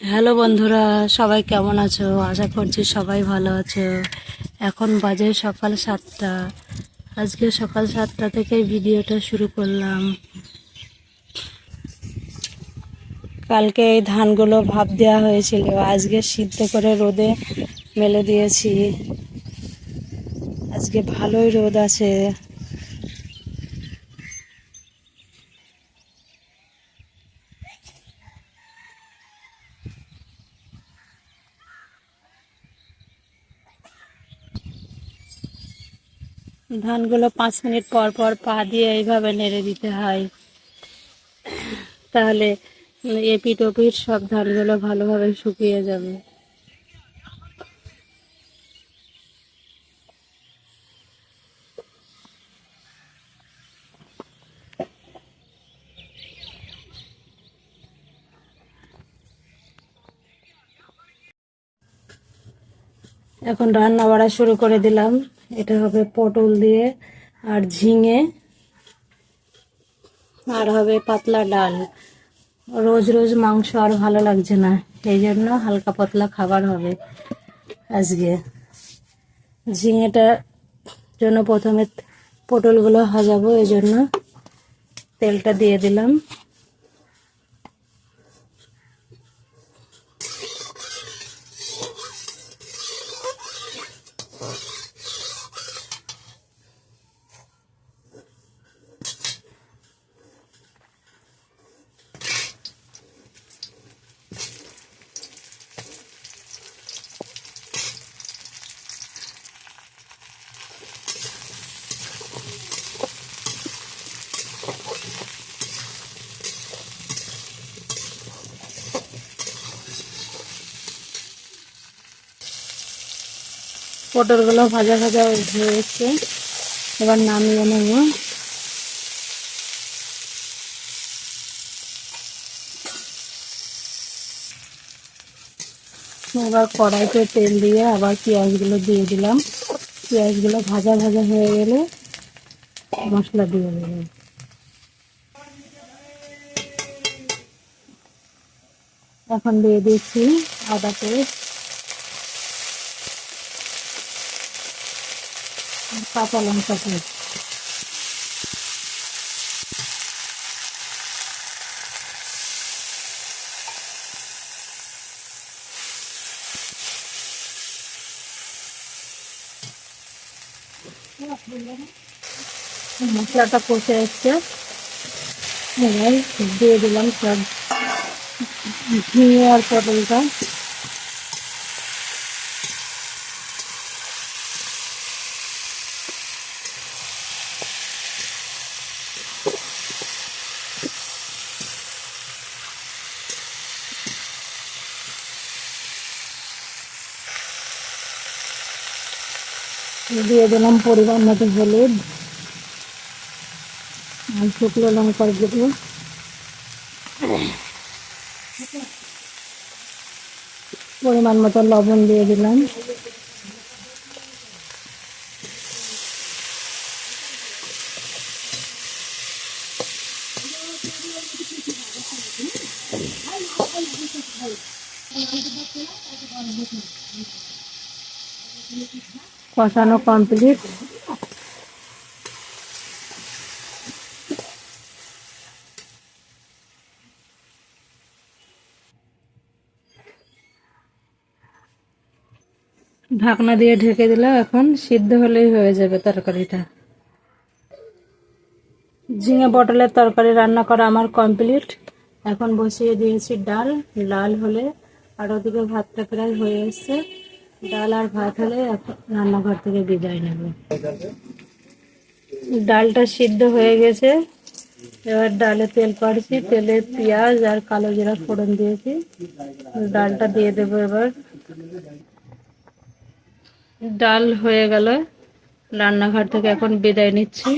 Hello বন্ধুরা, সবাই কেমন আছো? আশা করছি সবাই ভালো আছো। এখন বাজে সকাল 7টা। আজকে সকাল 7টা থেকেই ভিডিওটা শুরু করলাম। কালকে এই ধানগুলো ভাপ দেওয়া হয়েছিল, আজকে সিদ্ধ করে রোদে মেলে দিয়েছি। আজকে ভালোই রোদ আছে। ধানগুলো 5 মিনিট পর পর পা দিয়ে এইভাবে নেড়ে দিতে হয়, তাহলে এপিঠ ওপিঠ সব ধানগুলো ভালোভাবে শুকিয়ে যাবে। এখন রান্না বাড়া শুরু করে দিলাম। এটা হবে পটল দিয়ে আর ঝিঙে, আর হবে পাতলা ডাল। রোজ রোজ মাংস আর ভালো লাগছে না, এই জন্য হালকা পাতলা খাবার হবে আজকে। ঝিঙেটার জন্য প্রথমে পটলগুলো ভাজাবো, এই জন্য তেলটা দিয়ে দিলাম। পটলগুলো ভাজা ভাজা হয়ে এসছে, এবার নামিয়ে নেব। এবার কড়াইতে তেল দিয়ে আবার পেঁয়াজগুলো দিয়ে দিলাম। পেঁয়াজগুলো ভাজা ভাজা হয়ে গেলে মশলা দিয়ে দেবো। এখন দিয়ে দিচ্ছি আদা পেস্ট, কাঁচা লঙ্কা পেস্ট। মশলাটা কষে এসছে, এবার দিয়ে দিলাম সব ঝিঙে আর পটলটা। দিয়ে দিলাম পরিমাণ মতো হলুদ আর শুকনো লঙ্কার গুঁড়ো। পরিমাণ মতো লবণ দিয়ে দিলাম। কষানো কমপ্লিট। ঢাকনা দিয়ে ঢেকে দিলাম, এখন সিদ্ধ হলেই হয়ে যাবে তরকারিটা। ঝিঙে পটলের তরকারি রান্না করা আমার কমপ্লিট। এখন বসিয়ে দিয়েছি ডাল। ডাল হলে আর ওদিকে ভাতটা প্রায় হয়ে এসছে। ডাল আর ভাত হলে এখন রান্নাঘর থেকে বিদায় নেব। ডালটা সিদ্ধ হয়ে গেছে, এবার ডালে তেল পাড়ছি, তেলে পেঁয়াজ আর কালো জিরা ফোড়ন দিয়েছি। ডালটা দিয়ে দেবো এবার। ডাল হয়ে গেল, রান্নাঘর থেকে এখন বিদায় নিচ্ছি।